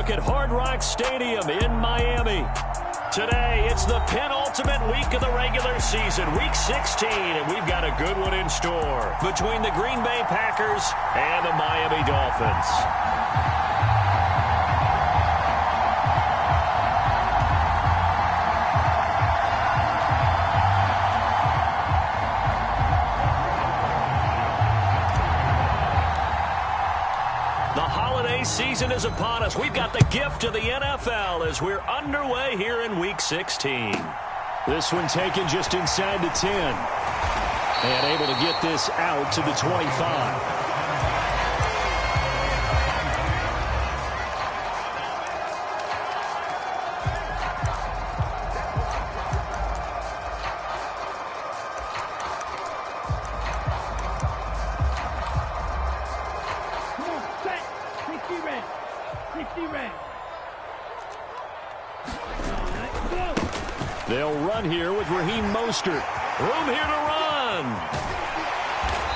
look at Hard Rock Stadium in Miami. Today, it's the penultimate week of the regular season, Week 16, and we've got a good one in store between the Green Bay Packers and the Miami Dolphins. Season is upon us. We've got the gift of the NFL as we're underway here in Week 16. This one taken just inside the 10. And able to get this out to the 25. They'll run here with Raheem Mostert. Room here to run.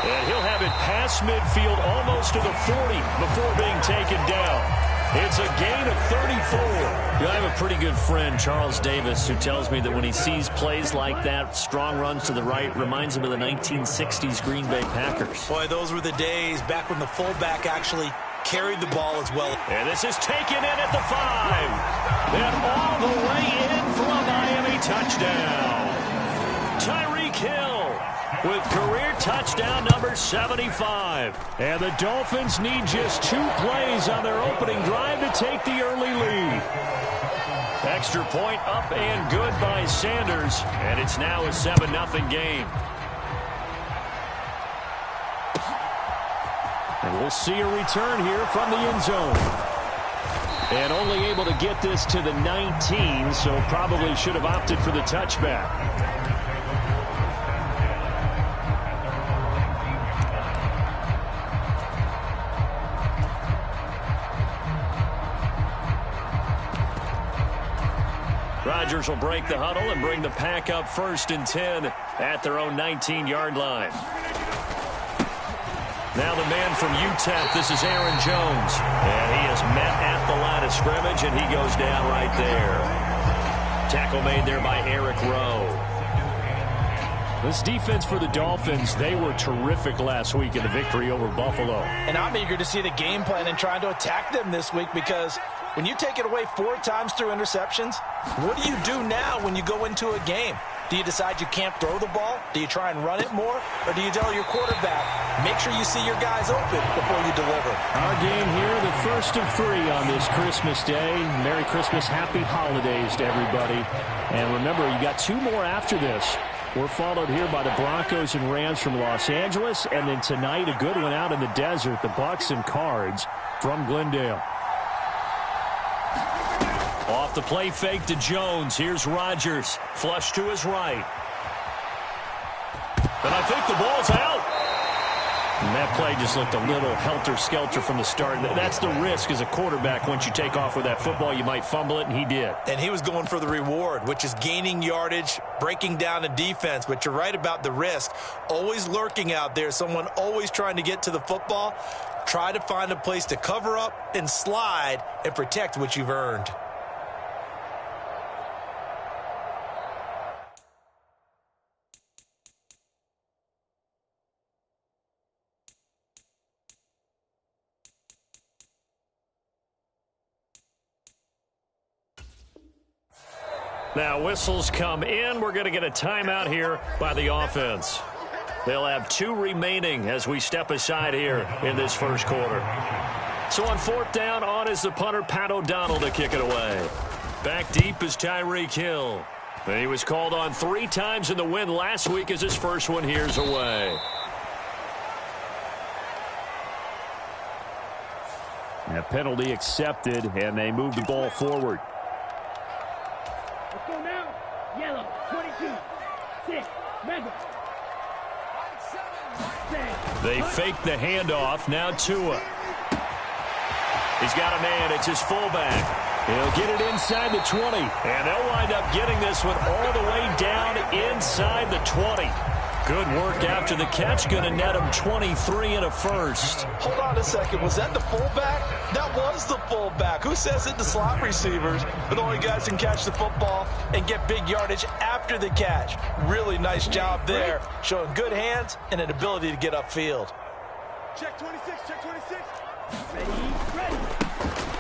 And he'll have it past midfield almost to the 40 before being taken down. It's a gain of 34. I have a pretty good friend, Charles Davis, who tells me that when he sees plays like that, strong runs to the right, reminds him of the 1960s Green Bay Packers. Boy, those were the days back when the fullback actually carried the ball as well. And this is taken in at the 5. And all the way in for a Miami touchdown. Tyreek Hill with career touchdown number 75. And the Dolphins need just 2 plays on their opening drive to take the early lead. Extra point up and good by Sanders. And it's now a 7-0 game. And we'll see a return here from the end zone. And only able to get this to the 19, so probably should have opted for the touchback. Rodgers will break the huddle and bring the pack up 1st and 10 at their own 19-yard line. Now the man from UTEP, this is Aaron Jones. And he is met at the line of scrimmage, and he goes down right there. Tackle made there by Eric Rowe. This defense for the Dolphins, they were terrific last week in the victory over Buffalo. And I'm eager to see the game plan and trying to attack them this week, because when you take it away 4 times through interceptions, what do you do now when you go into a game? Do you decide you can't throw the ball? Do you try and run it more? Or do you tell your quarterback, make sure you see your guys open before you deliver? Our game here, the first of 3 on this Christmas Day. Merry Christmas, Happy Holidays to everybody. And remember, you got 2 more after this. We're followed here by the Broncos and Rams from Los Angeles. And then tonight, a good one out in the desert, the Bucks and Cards from Glendale. Off the play fake to Jones. Here's Rodgers. Flush to his right. And I think the ball's out. And that play just looked a little helter-skelter from the start. That's the risk as a quarterback. Once you take off with that football, you might fumble it, and he did. And he was going for the reward, which is gaining yardage, breaking down a defense. But you're right about the risk. Always lurking out there. Someone always trying to get to the football. Try to find a place to cover up and slide and protect what you've earned. Now whistles come in. We're going to get a timeout here by the offense. They'll have 2 remaining as we step aside here in this first quarter. So on 4th down, on is the punter, Pat O'Donnell, to kick it away. Back deep is Tyreek Hill. And he was called on 3 times in the win last week as his first one here's away. And a penalty accepted, and they move the ball forward. Let's go now. Yellow, 22, 6, Mega. They fake the handoff. Now Tua. He's got a man. It's his fullback. He'll get it inside the 20. And they'll wind up getting this one all the way down inside the 20. Good work after the catch. Going to net him 23 and a first. Hold on a second. Was that the fullback? That was the fullback. Who says it? The slot receivers are the only guys who can catch the football and get big yardage after the catch. Really nice job there, showing good hands and an ability to get upfield. Check 26, check 26.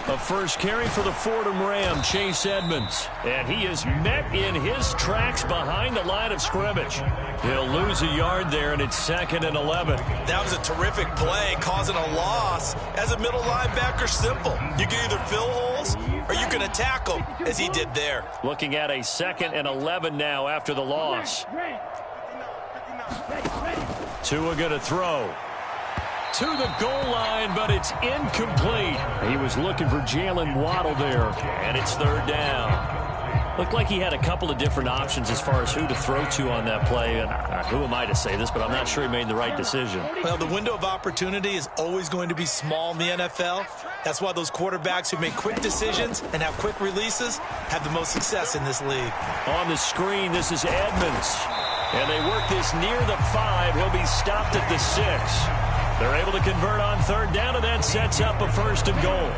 A first carry for the Fordham Ram, Chase Edmonds. And he is met in his tracks behind the line of scrimmage. He'll lose a yard there, and it's 2nd and 11. That was a terrific play, causing a loss. As a middle linebacker, simple. You can either fill holes or you can attack them, as he did there. Looking at a 2nd and 11 now after the loss. Tua going to throw to the goal line, but it's incomplete. He was looking for Jalen Waddle there. And it's 3rd down. Looked like he had a couple of different options as far as who to throw to on that play. And who am I to say this, but I'm not sure he made the right decision. Well, the window of opportunity is always going to be small in the NFL. That's why those quarterbacks who make quick decisions and have quick releases have the most success in this league. On the screen, this is Edmonds. And they work this near the 5. He'll be stopped at the 6. They're able to convert on 3rd down, and that sets up a 1st and goal.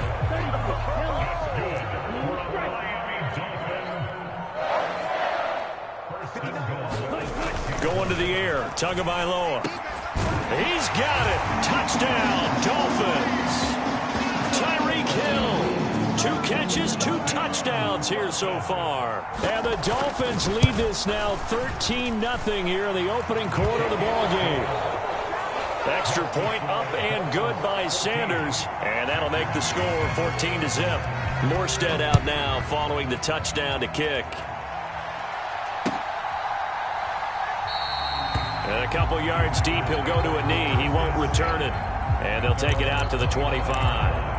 Going to the air, Tagovailoa. He's got it. Touchdown, Dolphins. Tyreek Hill. 2 catches, 2 touchdowns here so far. And the Dolphins lead this now 13-0 here in the opening quarter of the ball game. Extra point up and good by Sanders. And that'll make the score 14-0. Morstead out now following the touchdown to kick. And a couple yards deep, he'll go to a knee. He won't return it. And they'll take it out to the 25.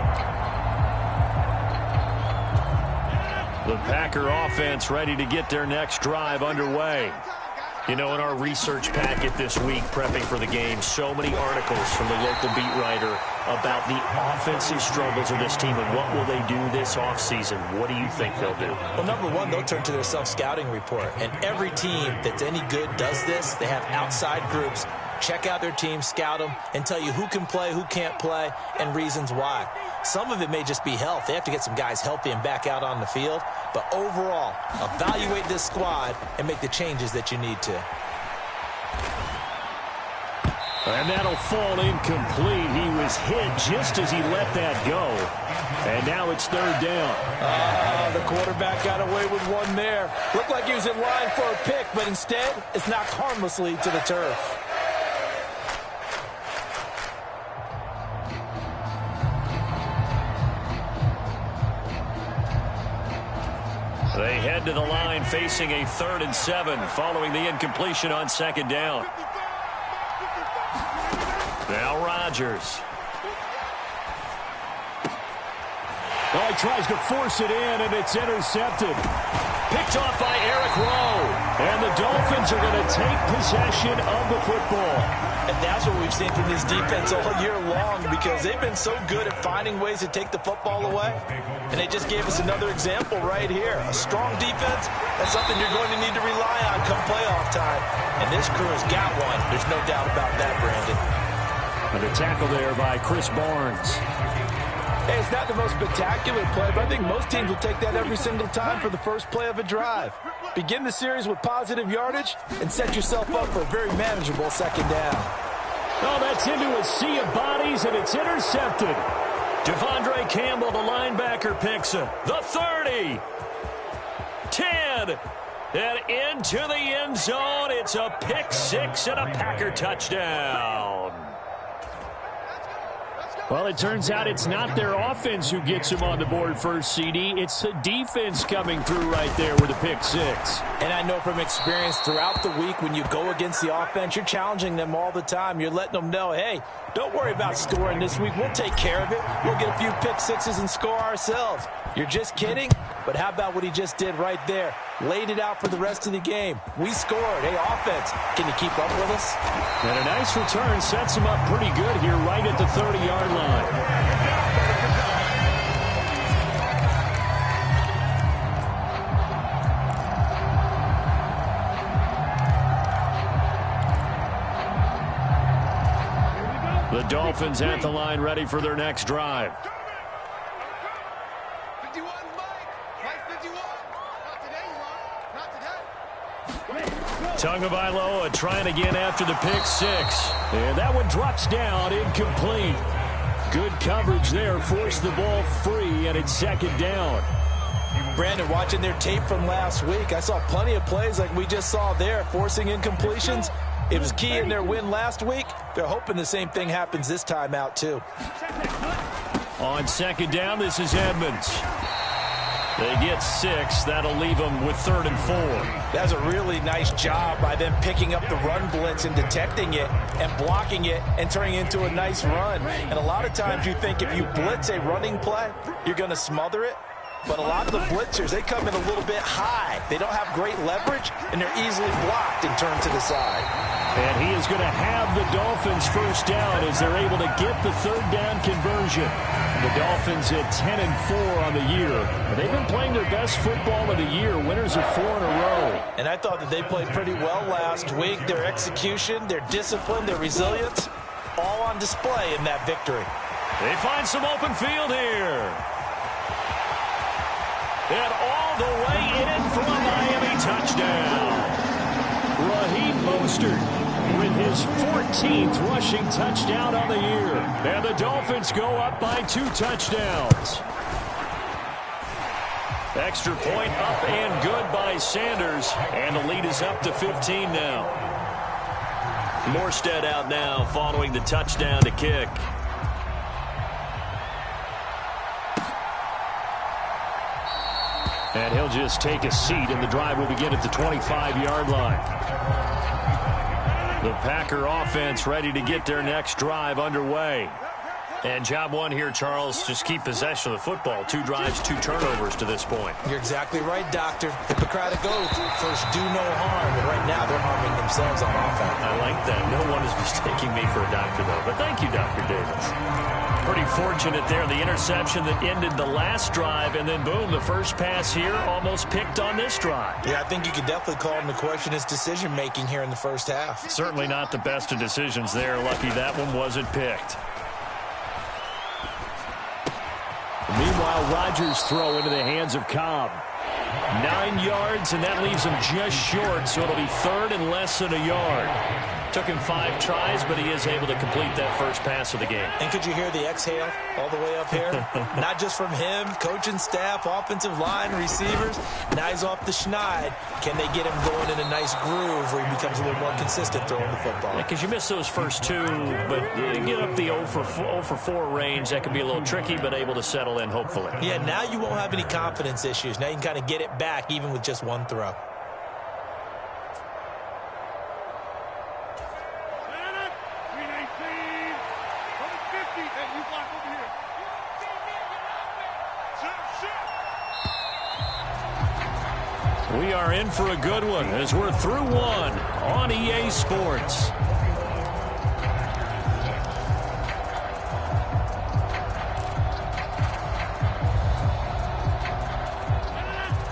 The Packer offense ready to get their next drive underway. You know, in our research packet this week, prepping for the game, so many articles from the local beat writer about the offensive struggles of this team and what will they do this offseason. What do you think they'll do? Well, number one, they'll turn to their self-scouting report. And every team that's any good does this. They have outside groups. Check out their team, scout them, and tell you who can play, who can't play, and reasons why. Some of it may just be health. They have to get some guys healthy and back out on the field. But overall, evaluate this squad and make the changes that you need to. And that'll fall incomplete. He was hit just as he let that go. And now it's 3rd down. The quarterback got away with one there. Looked like he was in line for a pick, but instead, it's knocked harmlessly to the turf. They head to the line facing a 3rd and 7 following the incompletion on 2nd down. Now Rodgers. Well, he tries to force it in, and it's intercepted. Picked off by Eric Rowe. And the Dolphins are going to take possession of the football. And that's what we've seen from this defense all year long, because they've been so good at finding ways to take the football away. And they just gave us another example right here. A strong defense, that's something you're going to need to rely on come playoff time. And this crew has got one. There's no doubt about that, Brandon. And a tackle there by Chris Barnes. Hey, it's not the most spectacular play, but I think most teams will take that every single time for the first play of a drive. Begin the series with positive yardage and set yourself up for a very manageable 2nd down. Oh, that's into a sea of bodies, and it's intercepted. Devondre Campbell, the linebacker, picks it. The 30. 10. And into the end zone. It's a pick 6 and a Packer touchdown. Well, it turns out it's not their offense who gets them on the board first, CD. It's the defense coming through right there with a pick 6. And I know from experience throughout the week when you go against the offense, you're challenging them all the time. You're letting them know, hey, don't worry about scoring this week. We'll take care of it. We'll get a few pick 6s and score ourselves. You're just kidding? But how about what he just did right there? Laid it out for the rest of the game. We scored. Hey, offense, can you keep up with us? And a nice return sets him up pretty good here right at the 30-yard line. Dolphins at the line, ready for their next drive. 51, Mike 51. Not today, you are. Not today. Tagovailoa trying again after the pick six. And that one drops down, incomplete. Good coverage there, forced the ball free, and it's second down. Brandon, watching their tape from last week, I saw plenty of plays like we just saw there, forcing incompletions. It was key in their win last week. They're hoping the same thing happens this time out, too. On second down, this is Edmonds. They get 6. That'll leave them with 3rd and 4. That's a really nice job by them picking up the run blitz and detecting it and blocking it and turning it into a nice run. And a lot of times you think if you blitz a running play, you're going to smother it. But a lot of the blitzers, they come in a little bit high. They don't have great leverage, and they're easily blocked and turned to the side. And he is going to have the Dolphins first down as they're able to get the 3rd down conversion. The Dolphins at 10 and 4 on the year. They've been playing their best football of the year, winners of 4 in a row. And I thought that they played pretty well last week. Their execution, their discipline, their resilience, all on display in that victory. They find some open field here. And all the way in for a Miami touchdown. Raheem Mostert with his 14th rushing touchdown on the year. And the Dolphins go up by 2 touchdowns. Extra point up and good by Sanders. And the lead is up to 15 now. Morstead out now following the touchdown to kick. And he'll just take a seat, and the drive will begin at the 25-yard line. The Packer offense ready to get their next drive underway. And job one here, Charles, just keep possession of the football. 2 drives, 2 turnovers to this point. You're exactly right, Doctor. Hippocratic oath, first do no harm. And right now they're harming themselves on offense. I like that. No one is mistaking me for a doctor, though. But thank you, Dr. Davis. Pretty fortunate there. The interception that ended the last drive, and then, boom, the first pass here almost picked on this drive. Yeah, I think you could definitely call him to question his decision-making here in the first half. Certainly not the best of decisions there. Lucky that one wasn't picked. Meanwhile, Rodgers' throw into the hands of Cobb. 9 yards, and that leaves him just short, so it'll be 3rd and less than a yard. Took him 5 tries, but he is able to complete that first pass of the game. And could you hear the exhale all the way up here? Not just from him, coaching staff, offensive line, receivers. Now he's off the schneid. Can they get him going in a nice groove where he becomes a little more consistent throwing the football? Because you miss those first 2, but you get up the 0 for 4 range. That can be a little tricky, but able to settle in, hopefully. Yeah, now you won't have any confidence issues. Now you can kind of get it back even with just 1 throw. We are in for a good one as we're through 1 on EA Sports.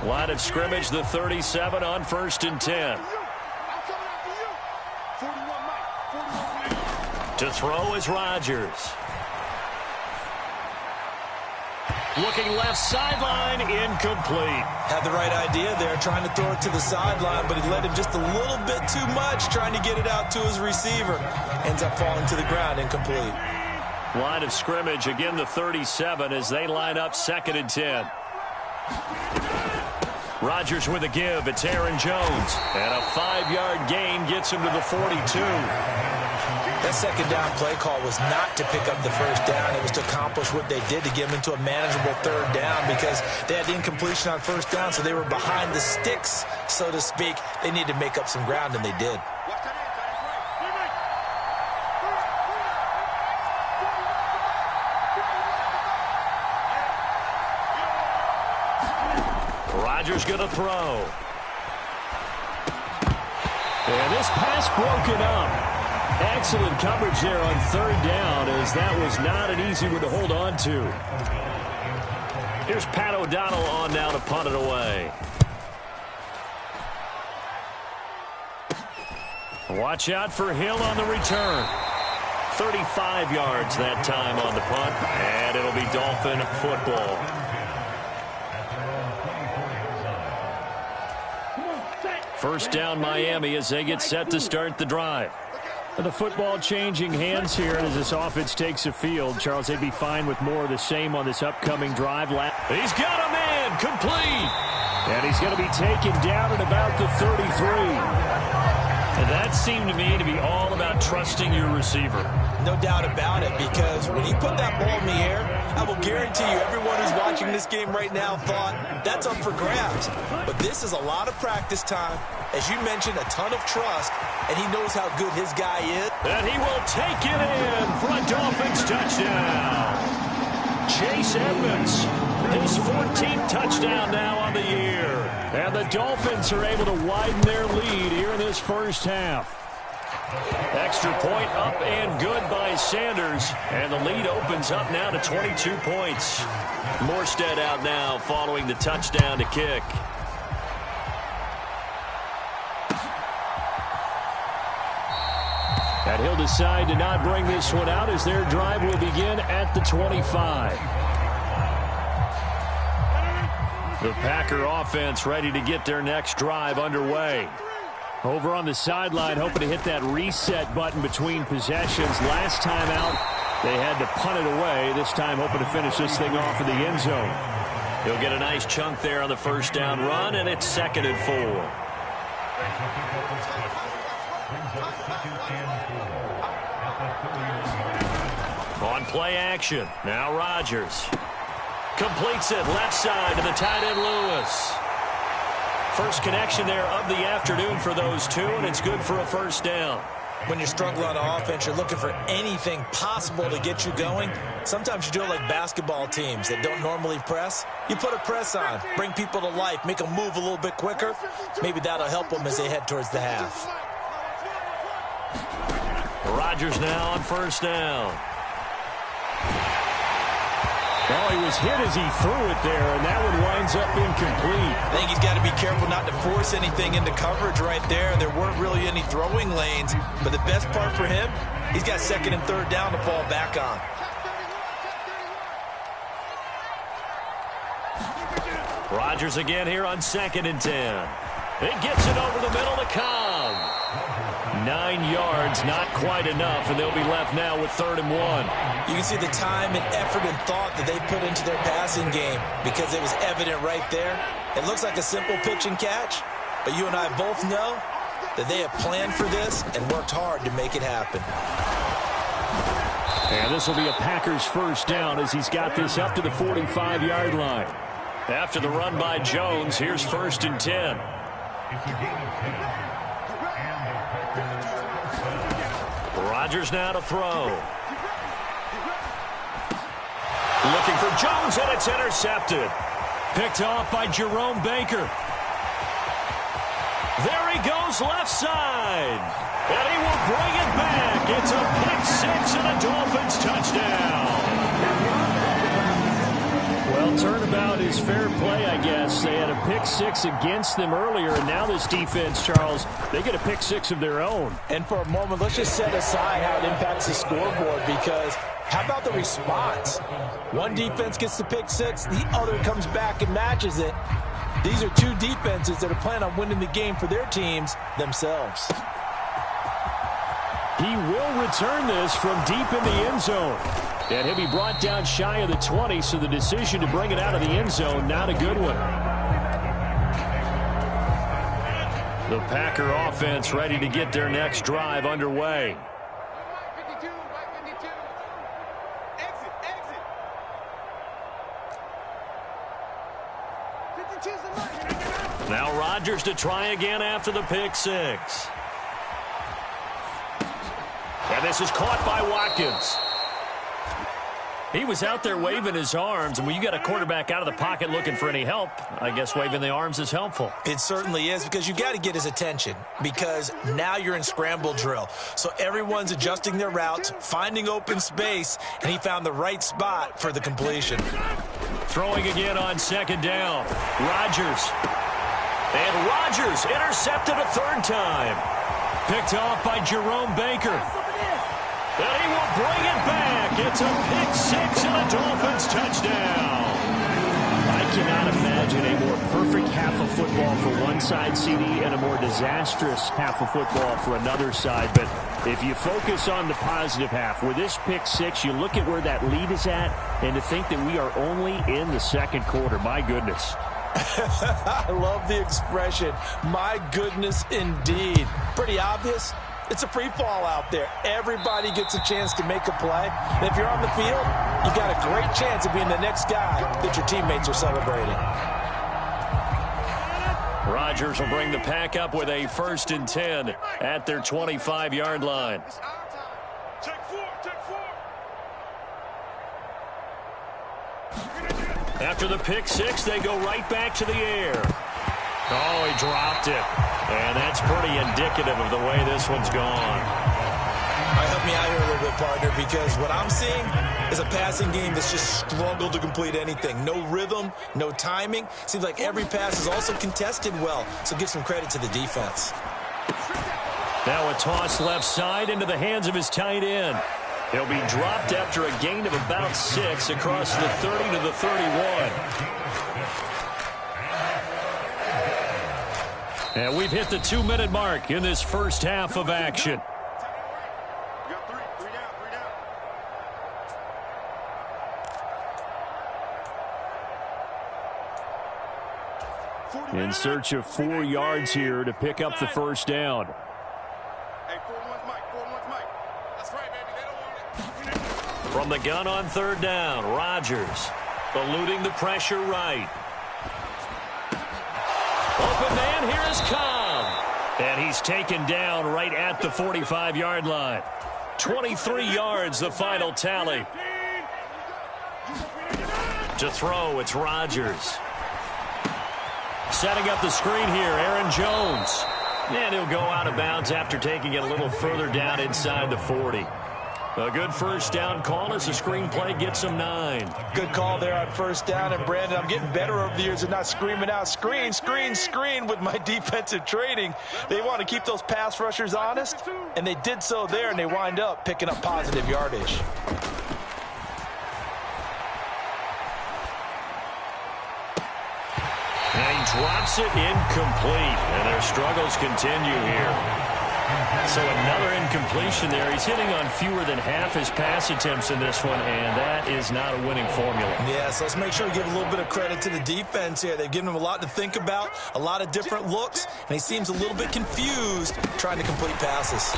Line of scrimmage, the 37 on 1st and 10. To throw is Rodgers. Looking left sideline, incomplete. Had the right idea there, trying to throw it to the sideline, but he led him just a little bit too much, trying to get it out to his receiver. Ends up falling to the ground, incomplete. Line of scrimmage, again the 37 as they line up 2nd and 10. Rodgers with a give. It's Aaron Jones. And a 5-yard gain gets him to the 42. That second down play call was not to pick up the first down. It was to accomplish what they did to get them into a manageable 3rd down because they had the incompletion on 1st down, so they were behind the sticks, so to speak. They needed to make up some ground, and they did. Rodgers going to throw. And this pass broken up. Excellent coverage there on 3rd down, as that was not an easy one to hold on to. Here's Pat O'Donnell on now to punt it away. Watch out for Hill on the return. 35 yards that time on the punt, and it'll be Dolphin football. First down Miami as they get set to start the drive. The football changing hands here as this offense takes the field. Charles, they'd be fine with more of the same on this upcoming drive. He's got a man, complete. And he's going to be taken down at about the 33. And that seemed to me to be all about trusting your receiver. No doubt about it, because when he put that ball in the air, I will guarantee you everyone who's watching this game right now thought that's up for grabs. But this is a lot of practice time. As you mentioned, a ton of trust, and he knows how good his guy is. And he will take it in for a Dolphins touchdown. Chase Edmonds, his 14th touchdown now on the year. And the Dolphins are able to widen their lead here in this first half. Extra point up and good by Sanders. And the lead opens up now to 22 points. Morstead out now following the touchdown to kick. And he'll decide to not bring this one out as their drive will begin at the 25. The Packer offense ready to get their next drive underway. Over on the sideline, hoping to hit that reset button between possessions. Last time out, they had to punt it away. This time, hoping to finish this thing off in the end zone. He'll get a nice chunk there on the first down run, and it's 2nd and 4. On play action, now Rodgers. Completes it left side to the tight end Lewis. First connection there of the afternoon for those two, and it's good for a first down. When you're struggling on offense, you're looking for anything possible to get you going. Sometimes you do it like basketball teams that don't normally press. You put a press on, bring people to life, make them move a little bit quicker. Maybe that'll help them as they head towards the half. Rodgers now on first down. Well, he was hit as he threw it there, and that one winds up incomplete. I think he's got to be careful not to force anything into coverage right there. There weren't really any throwing lanes, but the best part for him, he's got 2nd and 3rd down to fall back on. Rodgers again here on 2nd and 10. It gets it over the middle to Cobb. 9 yards, not quite enough, and they'll be left now with 3rd and 1. You can see the time and effort and thought that they put into their passing game because it was evident right there. It looks like a simple pitch and catch, but you and I both know that they have planned for this and worked hard to make it happen. And this will be a Packers first down as he's got this up to the 45-yard line. After the run by Jones, here's 1st and 10. Rodgers now to throw. Looking for Jones, and it's intercepted. Picked off by Jerome Baker. There he goes left side. And he will bring it back. It's a pick-6 and a Dolphins touchdown. Well, turnabout is fair play, I guess. They had a pick-6 against them earlier, and now this defense, Charles, they get a pick-6 of their own. And for a moment, let's just set aside how it impacts the scoreboard, because how about the response? One defense gets the pick-6, the other comes back and matches it. These are two defenses that are planning on winning the game for their teams themselves. He will return this from deep in the end zone. And he'll be brought down shy of the 20, so the decision to bring it out of the end zone, not a good one. The Packer offense ready to get their next drive underway. Now Rodgers to try again after the pick-6. And this is caught by Watkins. He was out there waving his arms, and when you got a quarterback out of the pocket looking for any help, I guess waving the arms is helpful. It certainly is, because you got to get his attention, because now you're in scramble drill. So everyone's adjusting their routes, finding open space, and he found the right spot for the completion. Throwing again on 2nd down. Rodgers. And Rodgers intercepted a 3rd time. Picked off by Jerome Baker. And he will bring it back. It's a pick 6 and a Dolphins touchdown. I cannot imagine a more perfect half of football for one side, CD, and a more disastrous half of football for another side. But if you focus on the positive half, with this pick 6, you look at where that lead is at, and to think that we are only in the second quarter. My goodness. I love the expression. My goodness, indeed. Pretty obvious. It's a free fall out there. Everybody gets a chance to make a play. And if you're on the field, you've got a great chance of being the next guy that your teammates are celebrating. Rodgers will bring the pack up with a 1st and 10 at their 25-yard line. Take four. After the pick 6, they go right back to the air. Oh, he dropped it. And that's pretty indicative of the way this one's gone. All right, help me out here a little bit, partner, because what I'm seeing is a passing game that's just struggled to complete anything. No rhythm, no timing. Seems like every pass is also contested well, so give some credit to the defense. Now a toss left side into the hands of his tight end. He'll be dropped after a gain of about 6 across the 30 to the 31. And we've hit the 2-minute mark in this first half of action. You got three down. In search of 4 yards here to pick up the first down. Hey, 4-1's Mike. That's right, baby. They don't want it. From the gun on 3rd down, Rodgers eluding the pressure right. Open man, here is Cobb. And he's taken down right at the 45-yard line. 23 yards, the final tally. To throw, it's Rodgers. Setting up the screen here, Aaron Jones. And he'll go out of bounds after taking it a little further down inside the 40. A good first down call as the screenplay gets him 9. Good call there on 1st down. And, Brandon, I'm getting better over the years of not screaming out, screen with my defensive training. They want to keep those pass rushers honest, and they did so there, and they wind up picking up positive yardage. And he drops it incomplete, and their struggles continue here. So another incompletion there. He's hitting on fewer than half his pass attempts in this one, and that is not a winning formula. Yes, let's make sure we give a little bit of credit to the defense here. They've given him a lot to think about, a lot of different looks, and he seems a little bit confused trying to complete passes.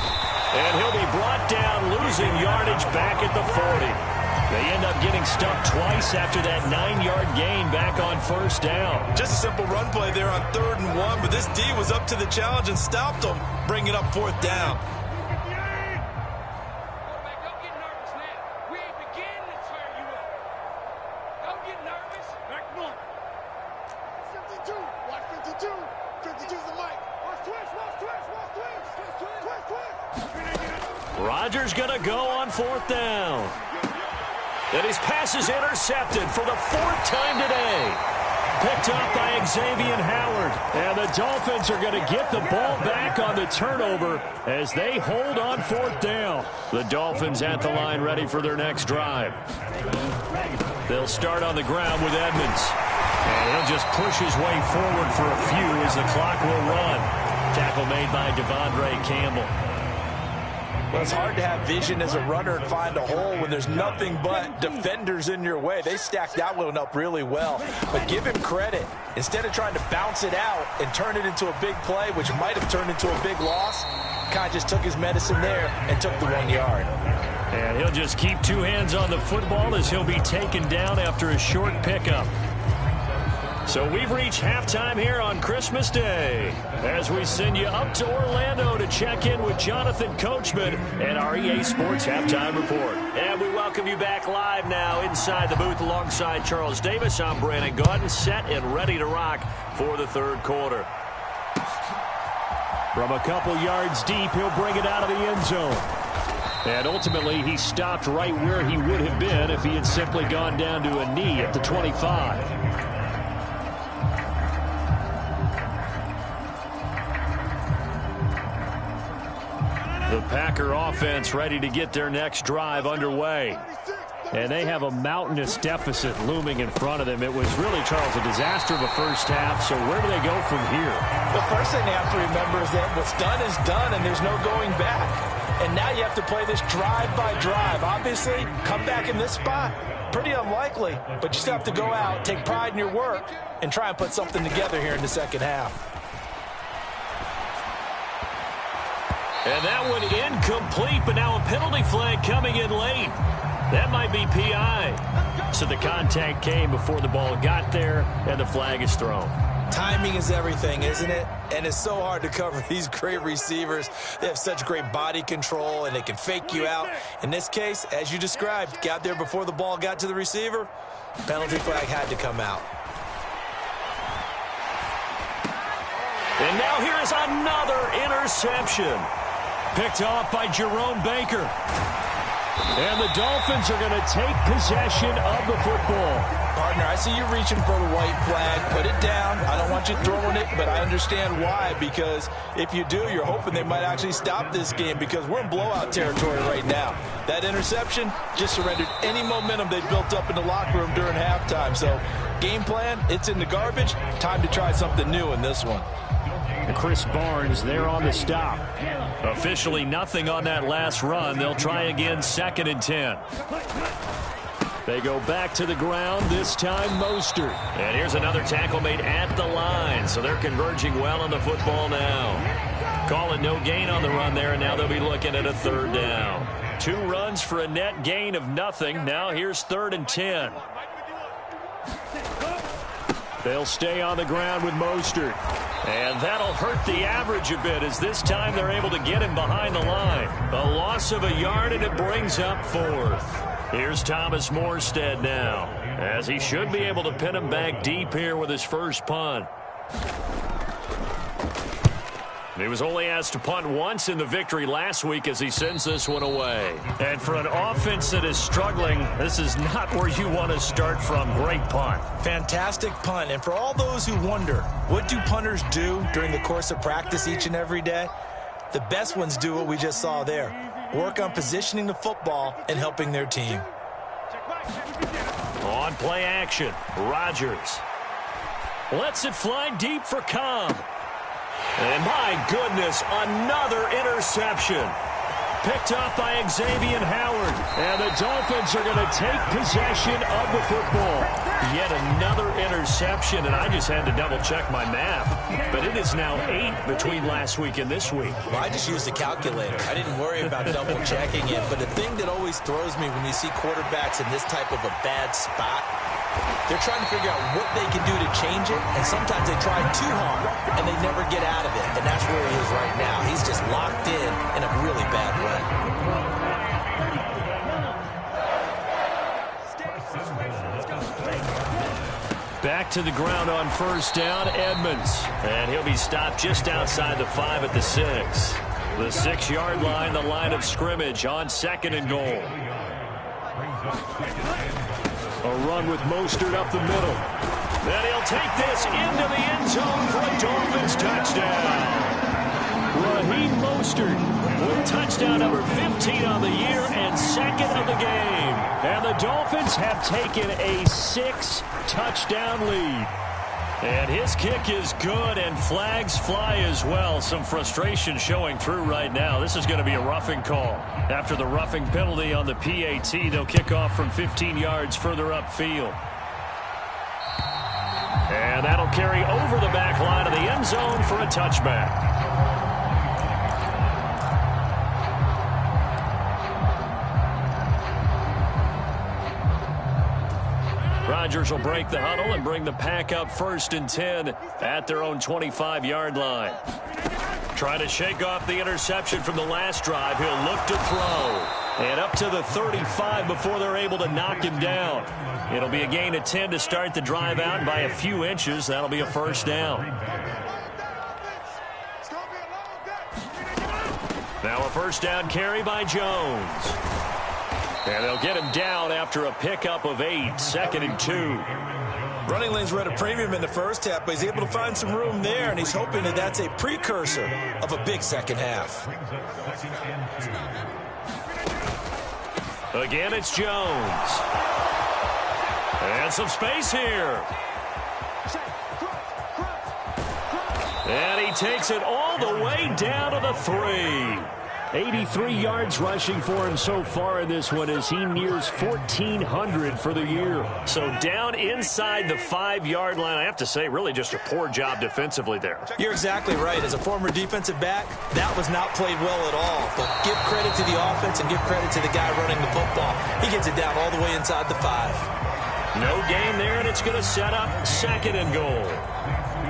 And he'll be brought down, losing yardage back at the 40. They end up getting stuck twice after that 9-yard gain back on 1st down. Just a simple run play there on 3rd and 1, but this D was up to the challenge and stopped him, bringing up 4th down. Quarterback, don't get nervous now. We ain't beginning to tear you up. Don't get nervous. Back normal. 52. Watch 52. 52's the mic. Watch twist. Rodgers going to go on 4th down. And his pass is intercepted for the 4th time today. Picked up by Xavier Howard. And the Dolphins are going to get the ball back on the turnover as they hold on 4th down. The Dolphins at the line ready for their next drive. They'll start on the ground with Edmonds. And he'll just push his way forward for a few as the clock will run. Tackle made by Devondre Campbell. Well, it's hard to have vision as a runner and find a hole when there's nothing but defenders in your way. They stacked that one up really well. But give him credit. Instead of trying to bounce it out and turn it into a big play, which might have turned into a big loss, kind of just took his medicine there and took the 1 yard. And he'll just keep 2 hands on the football as he'll be taken down after a short pickup. So we've reached halftime here on Christmas Day as we send you up to Orlando to check in with Jonathan Coachman and our EA Sports Halftime Report. And we welcome you back live now inside the booth alongside Charles Davis. I'm Brandon Gaudin, set and ready to rock for the 3rd quarter. From a couple yards deep, he'll bring it out of the end zone. And ultimately, he stopped right where he would have been if he had simply gone down to a knee at the 25. The Packer offense ready to get their next drive underway. And they have a mountainous deficit looming in front of them. It was really, Charles, a disaster of a first half. So where do they go from here? The first thing they have to remember is that what's done is done, and there's no going back. And now you have to play this drive by drive. Obviously, come back in this spot, pretty unlikely. But you still have to go out, take pride in your work, and try and put something together here in the second half. And that one incomplete, but now a penalty flag coming in late. That might be PI. So the contact came before the ball got there, and the flag is thrown. Timing is everything, isn't it? And it's so hard to cover these great receivers. They have such great body control, and they can fake you out. In this case, as you described, got there before the ball got to the receiver. Penalty flag had to come out. And now here is another interception. Picked off by Jerome Baker. And the Dolphins are going to take possession of the football. Partner, I see you reaching for the white flag. Put it down. I don't want you throwing it, but I understand why. Because if you do, you're hoping they might actually stop this game, because we're in blowout territory right now. That interception just surrendered any momentum they built up in the locker room during halftime. So game plan, it's in the garbage. Time to try something new in this one. And Chris Barnes there on the stop. Officially nothing on that last run. They'll try again, 2nd and 10. They go back to the ground, this time Mostert. And here's another tackle made at the line, so they're converging well on the football now. Calling no gain on the run there, and now they'll be looking at a 3rd down. 2 runs for a net gain of nothing. Now here's 3rd and 10. They'll stay on the ground with Mostert. And that'll hurt the average a bit, as this time they're able to get him behind the line. A loss of a yard, and it brings up 4th. Here's Thomas Morstead now, as he should be able to pin him back deep here with his first punt. He was only asked to punt once in the victory last week as he sends this one away. And for an offense that is struggling, this is not where you want to start from. Great punt. Fantastic punt. And for all those who wonder, what do punters do during the course of practice each and every day? The best ones do what we just saw there. Work on positioning the football and helping their team. On play action, Rodgers lets it fly deep for Cobb. And my goodness, another interception. Picked off by Xavier Howard. And the Dolphins are going to take possession of the football. Yet another interception, and I just had to double-check my math. But it is now 8 between last week and this week. Well, I just used a calculator. I didn't worry about double-checking it. But the thing that always throws me when you see quarterbacks in this type of a bad spot, they're trying to figure out what they can do to change it, and sometimes they try too hard, and they never get out of it. And that's where he is right now. He's just locked in a really bad way. Back to the ground on 1st down, Edmonds. And he'll be stopped just outside the 5 at the 6. The 6-yard line, the line of scrimmage on 2nd and goal. A run with Mostert up the middle. Then he'll take this into the end zone for a Dolphins touchdown. Raheem Mostert with touchdown number 15 on the year and 2nd of the game. And the Dolphins have taken a 6-touchdown lead. And his kick is good, and flags fly as well. Some frustration showing through right now. This is going to be a roughing call. After the roughing penalty on the PAT, they'll kick off from 15 yards further upfield. And that'll carry over the back line of the end zone for a touchback. Rodgers will break the huddle and bring the pack up 1st and 10 at their own 25-yard line. Trying to shake off the interception from the last drive. He'll look to throw. And up to the 35 before they're able to knock him down. It'll be a gain of 10 to start the drive out by a few inches. That'll be a 1st down. Now a 1st down carry by Jones. And they'll get him down after a pickup of 8, 2nd and 2. Running lanes were at a premium in the first half, but he's able to find some room there, and he's hoping that that's a precursor of a big second half. Again, it's Jones. And some space here. And he takes it all the way down to the 3. 83 yards rushing for him so far in this one as he nears 1,400 for the year. So down inside the 5-yard line. I have to say, really just a poor job defensively there. You're exactly right. As a former defensive back, that was not played well at all. But give credit to the offense and give credit to the guy running the football. He gets it down all the way inside the 5. No gain there, and it's going to set up 2nd and goal.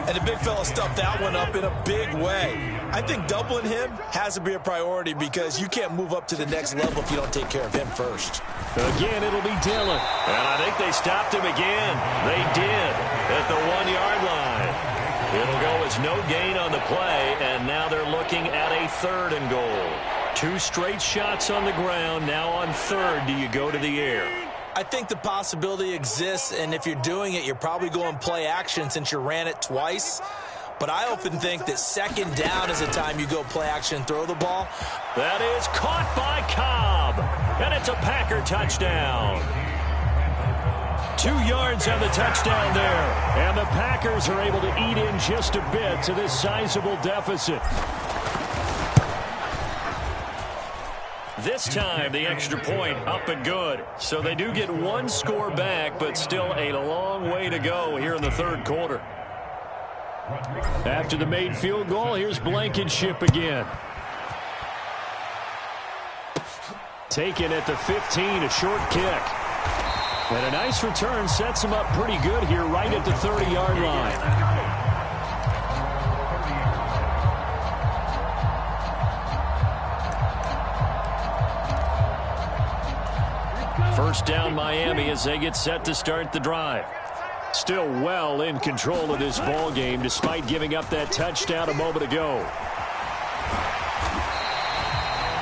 And the big fella stuffed that one up in a big way. I think doubling him has to be a priority because you can't move up to the next level if you don't take care of him first. Again, it'll be Dillon. And I think they stopped him again. They did at the 1-yard line. It'll go as no gain on the play, and now they're looking at a 3rd and goal. 2 straight shots on the ground. Now on 3rd, do you go to the air? I think the possibility exists, and if you're doing it, you're probably going play action since you ran it twice. But I often think that 2nd down is the time you go play action, throw the ball. That is caught by Cobb, and it's a Packer touchdown. 2 yards on the touchdown there, and the Packers are able to eat in just a bit to this sizable deficit. This time, the extra point up and good. So they do get 1 score back, but still a long way to go here in the 3rd quarter. After the made field goal, here's Blankenship again. Taken at the 15, a short kick. And a nice return sets him up pretty good here right at the 30-yard line. First down Miami as they get set to start the drive. Still well in control of this ball game despite giving up that touchdown a moment ago.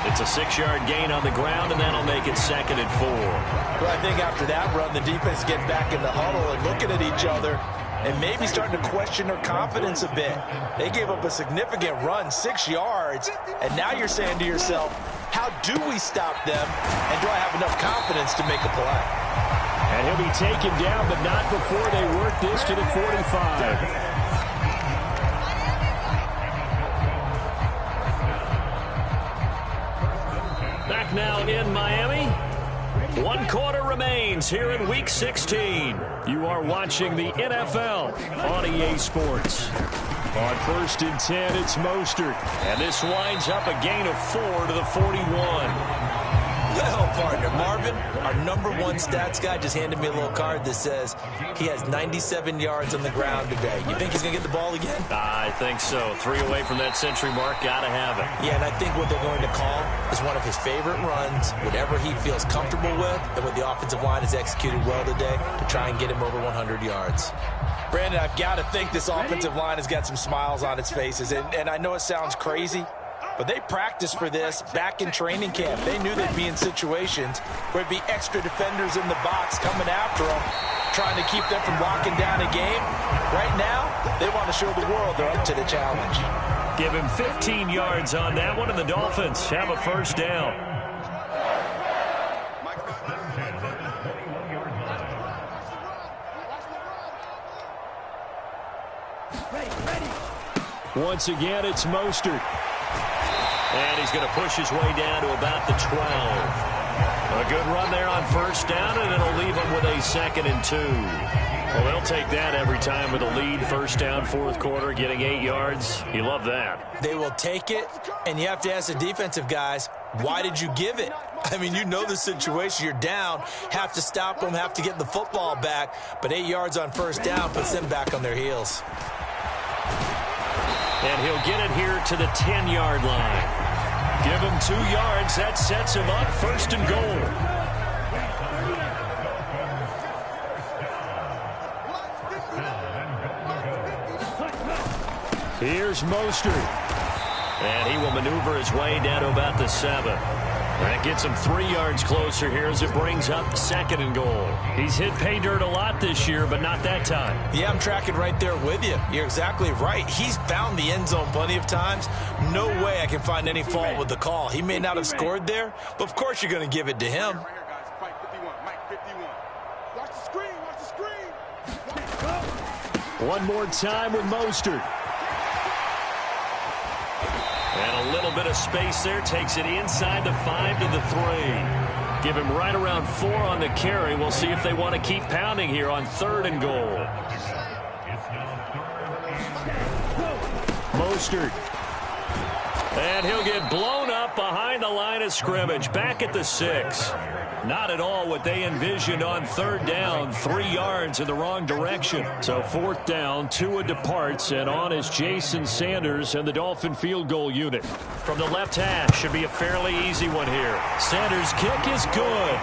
It's a 6-yard gain on the ground, and that'll make it 2nd and 4. Well, I think after that run, the defense getting back in the huddle and looking at each other and maybe starting to question their confidence a bit. They gave up a significant run, 6 yards, and now you're saying to yourself, how do we stop them, and do I have enough confidence to make a play? And he'll be taken down, but not before they work this to the 45. Back now in Miami. 1 quarter remains here in Week 16. You are watching the NFL on EA Sports. On 1st and 10, it's Mostert. And this winds up a gain of 4 to the 41. Well, partner, Marvin, our #1 stats guy, just handed me a little card that says he has 97 yards on the ground today. You think he's going to get the ball again? I think so. 3 away from that century mark. Got to have it. Yeah, and I think what they're going to call is one of his favorite runs, whatever he feels comfortable with, and what the offensive line has executed well today to try and get him over 100 yards. Brandon, I've got to think this offensive line has got some smiles on its faces, and I know it sounds crazy, but they practiced for this back in training camp. They knew they'd be in situations where it'd be extra defenders in the box coming after them, trying to keep them from locking down a game. Right now, they want to show the world they're up to the challenge. Give him 15 yards on that one, and the Dolphins have a 1st down. Once again, it's Mostert. And he's going to push his way down to about the 12. A good run there on 1st down, and it'll leave him with a 2nd and 2. Well, they'll take that every time with a lead. 1st down, 4th quarter, getting 8 yards. You love that. They will take it, and you have to ask the defensive guys, why did you give it? I mean, you know the situation. You're down, have to stop them, have to get the football back, but 8 yards on 1st down puts them back on their heels. And he'll get it here to the 10-yard line. Give him 2 yards. That sets him up 1st and goal. Here's Mostert. And he will maneuver his way down to about the 7. That gets him 3 yards closer here as it brings up 2nd and goal. He's hit pay dirt a lot this year, but not that time. Yeah, I'm tracking right there with you. You're exactly right. He's found the end zone plenty of times. No way I can find any fault with the call. He may not have scored there, but of course you're going to give it to him. Right here, guys. Fight 51. Mike 51. Watch the screen. Watch the screen. One more time with Mostert. And a little bit of space there. Takes it inside the 5 to the 3. Give him right around 4 on the carry. We'll see if they want to keep pounding here on 3rd and goal. Mostert. And he'll get blown up behind the line of scrimmage. Back at the 6. Not at all what they envisioned on 3rd down. 3 yards in the wrong direction. So 4th down, Tua departs, and on is Jason Sanders and the Dolphin field goal unit. From the left hash, should be a fairly easy one here. Sanders' kick is good.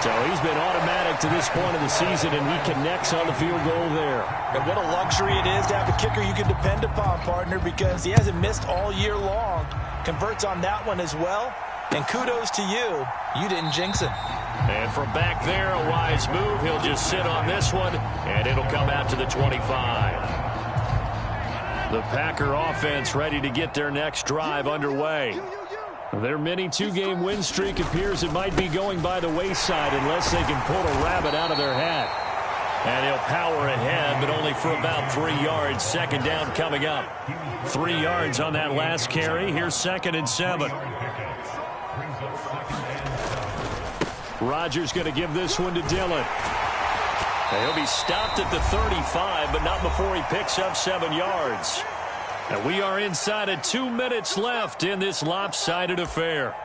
So he's been automatic to this point of the season, and he connects on the field goal there. And what a luxury it is to have a kicker you can depend upon, partner, because he hasn't missed all year long. Converts on that one as well. And kudos to you. You didn't jinx him. And from back there, a wise move. He'll just sit on this one, and it'll come out to the 25. The Packer offense ready to get their next drive underway. Their mini 2-game win streak appears it might be going by the wayside unless they can pull a rabbit out of their hat. And he'll power ahead, but only for about 3 yards. 2nd down coming up. 3 yards on that last carry. Here's 2nd and 7. Rodgers going to give this one to Dillon. He'll be stopped at the 35, but not before he picks up 7 yards. And we are inside of 2 minutes left in this lopsided affair.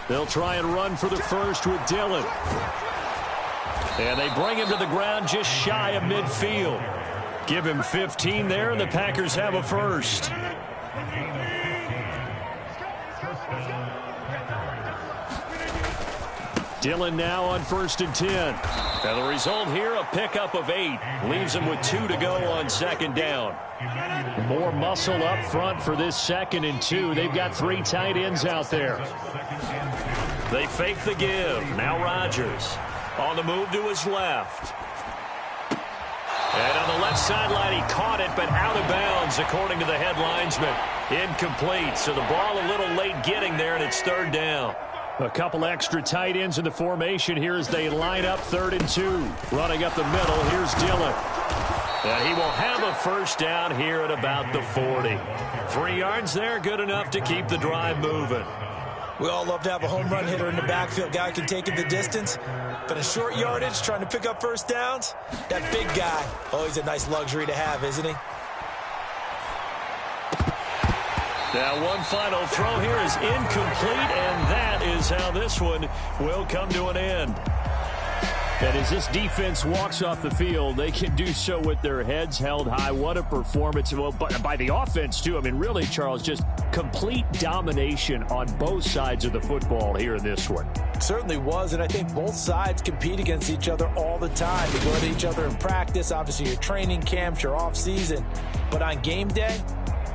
They'll try and run for the first with Dillon. And they bring him to the ground just shy of midfield. Give him 15 there, and the Packers have a first. Dillon now on 1st and 10. And the result here, a pickup of 8. Leaves him with 2 to go on 2nd down. More muscle up front for this 2nd and 2. They've got 3 tight ends out there. They fake the give. Now Rodgers on the move to his left. And on the left sideline, he caught it, but out of bounds, according to the head linesman. Incomplete. So the ball a little late getting there, and it's 3rd down. A couple extra tight ends in the formation here as they line up 3rd and 2. Running up the middle, here's Dillon. And he will have a first down here at about the 40. 3 yards there, good enough to keep the drive moving. We all love to have a home run hitter in the backfield. Guy can take it the distance. But in short yardage, trying to pick up first downs, that big guy, always a nice luxury to have, isn't he? Now one final throw here is incomplete, and that is how this one will come to an end. And as this defense walks off the field, they can do so with their heads held high. What a performance. Well, by the offense, too. I mean, really, Charles, just complete domination on both sides of the football here in this one. Certainly was, and I think both sides compete against each other all the time. They go at each other in practice, obviously your training camps, your off-season. But on game day,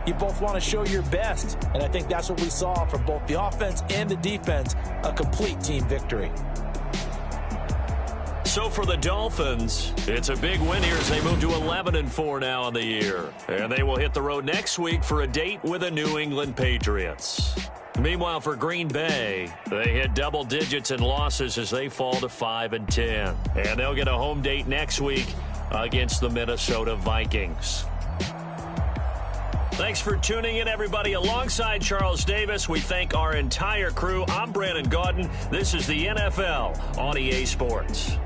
you both want to show your best. And I think that's what we saw from both the offense and the defense, a complete team victory. So for the Dolphins, it's a big win here as they move to 11-4 now on the year. And they will hit the road next week for a date with the New England Patriots. Meanwhile, for Green Bay, they hit double digits in losses as they fall to 5-10. And they'll get a home date next week against the Minnesota Vikings. Thanks for tuning in, everybody. Alongside Charles Davis, we thank our entire crew. I'm Brandon Gaudin. This is the NFL on EA Sports.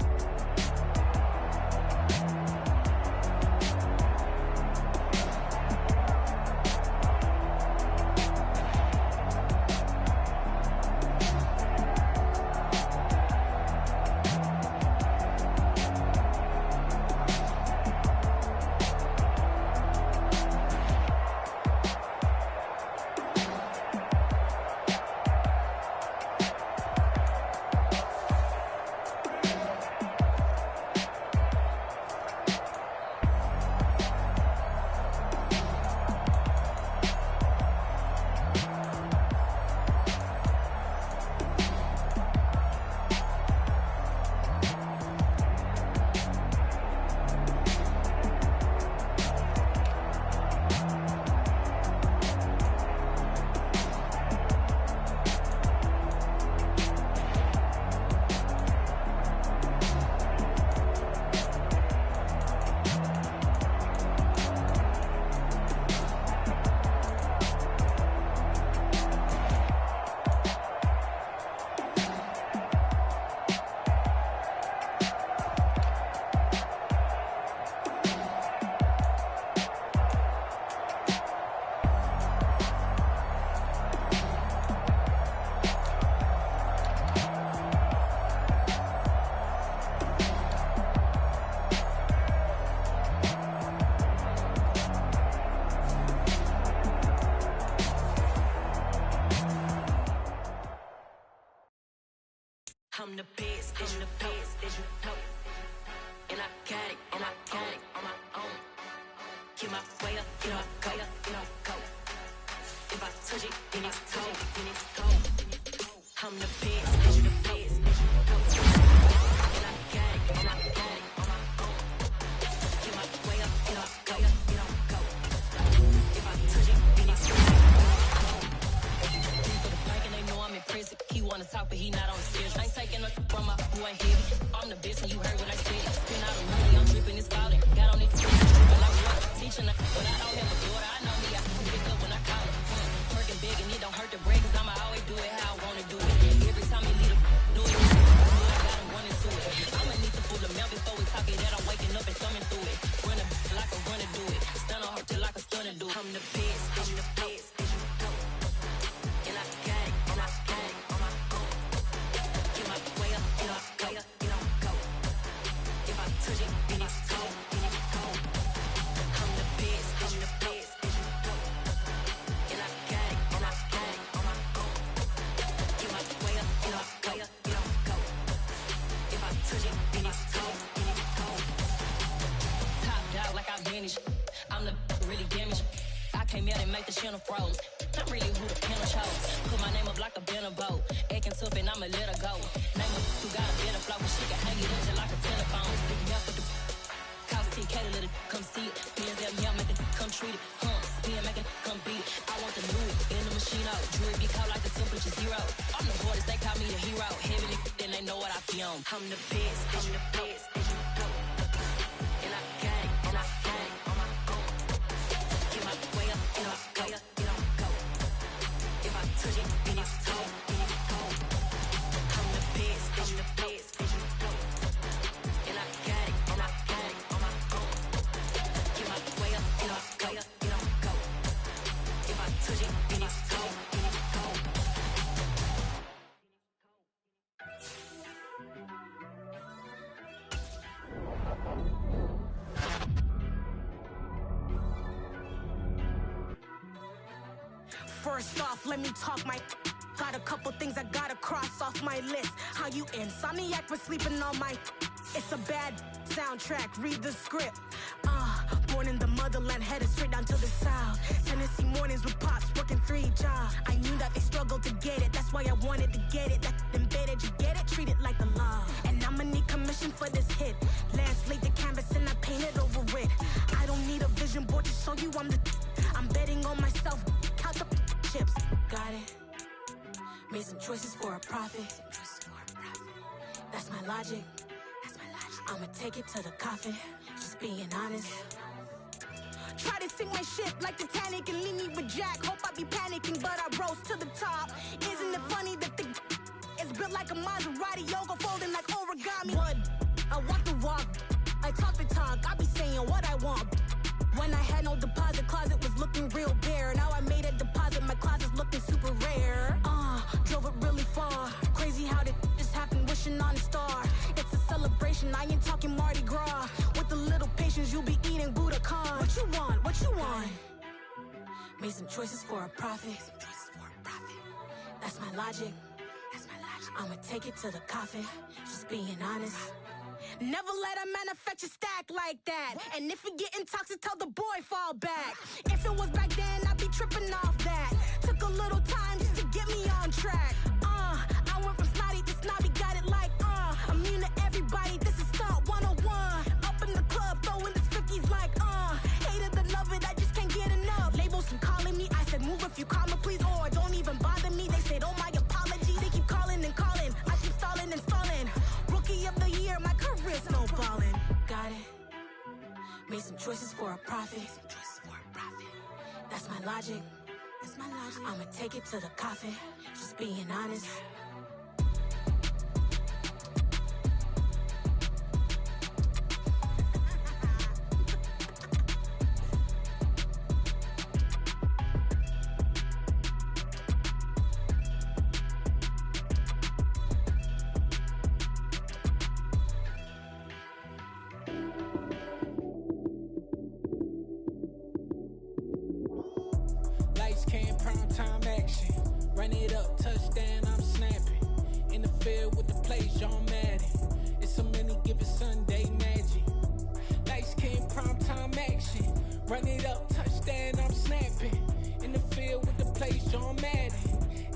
I'm the best, I'm the best, as you know. And I got it, and I got it on my own. Get my way up, get my go, go. If I touch it, then it's go, then it's go. I'm the best, as you the best, as you know. And I got it, and I got it on my own. Get my way up, get my go, go. If I touch it, then it's go. For the bank and they know I'm in prison. He wanna talk, but he not on the schedule. I ain't taking no from my boy heavy. I'm the best, and you heard what I said. Spin out of money, I'm dripping, it's falling. Got on it, dripping like water. Teaching her, but I don't have a daughter. I know me, I can pick up when I call her. Working big, and it don't hurt to break, cause I'ma always do it how I wanna do it. Every time he lead a do it, I got him running to it. I'ma need to pull the mail before we talk it that I'm waking up and thumbing through it. Run a like a runner do it. Stun on her till like a stunner do it. I'm the best, I'm the best, as you know. And I got it, and I got it on my own. Get my way up, get my go, go. If I touch it, then it's go, then it's go. I'm the best, as you know. And I got it, and I got it on my own. Get my way up, get my go, go. If I touch it, then it's go, then it's go. Top dog like I vanished. I'm the really damaged. I came out and make the channel froze. I'm really who the panel chose. Put my name up like a banner boat. Acting tough and I'ma let her go. Name her who got a better flow. She can hang it up just like a telephone. Stick me up with the cost 10K to let it come see it. Hands up, yeah, make it come treat it. Spin, make it come beat it. I want the new in the machine out. Jewelry be caught like the temperature zero. I'm the hardest, they call me the hero. Heavy nigga, then they know what I be on. I'm the best, as you know. And I got it, and I got it on my own. Get my way up, get my go, go. If I touch it, then it's go, then it's go. I'm the best, as you know. And I got it, and I got it on my own. Get my way up, get my go, go. If I touch it, then it's go, then it's go. First off, let me talk my. Got a couple things I gotta cross off my list. How you insomniac for sleeping on my. It's a bad soundtrack, read the script. Born in the motherland, headed straight down to the south. Tennessee mornings with pops, working 3 jobs. I knew that they struggled to get it, that's why I wanted to get it. That embedded, you get it, treat it like the law. And I'ma need commission for this hit. Last laid the canvas and I painted over it. I don't need a vision board to show you I'm betting on myself, count the chips. Got it. Made some choices for a profit. That's my logic. I'ma take it to the coffin. Just being honest. Try to sink my ship like Titanic and leave me with Jack. Hope I be panicking, but I rose to the top. Isn't it funny that the is built like a Maserati, yoga folding like origami? What? I walk the walk. I talk the talk. I be saying what I want. When I had no deposit, closet was looking real bare. Now I made a deposit, my closet's looking super rare. Drove it really far. Crazy how did this happen, wishing on a star. It's a celebration, I ain't talking Mardi Gras. With a little patience, you'll be eating Budokan. What you want? What you want? Made some choices for a profit. That's my logic. I'ma take it to the coffin. Just being honest. Never let a manufacture stack like that. And if you getting toxic, tell the boy fall back. If it was back then, I'd be tripping off that. Took a little time just to get me on track. I went from snotty to snobby, got it like immune to everybody, this is stunt 101. Up in the club, throwing the cookies like hate it or love it, I just can't get enough. Labels keep calling me, I said move if you call me please, or don't even bother me. They said oh my apologies, they keep calling and calling. I keep stalling and stalling. Rookie of the year, my career snowballing. Got it. Made some choices for a profit. That's my logic. I'ma take it to the coffin. Just being honest. Lights came, prime time action. Run it up, touchdown, I'm snapping. In the field with the plays, John Madden. It's a many given Sunday magic. Light skin, prime time action. Run it up, touchdown, I'm snapping. In the field with the plays, John Madden.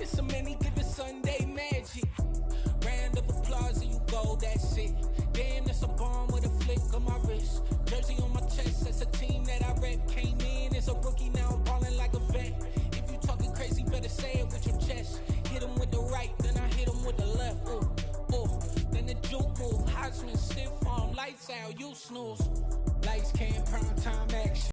It's a many given Sunday magic. Round of applause and you go, that's it. Damn, that's a bomb with a flick on my wrist. Jersey on my chest, that's a team that I rep. Came in as a rookie, now I'm balling like a vet. If you talking crazy, better say it with your chest. Hit him with the right, then I hit him with the left. Ooh, ooh. Then the juke move, Heisman stiff arm, lights out, you snooze. Lights can't prime time action.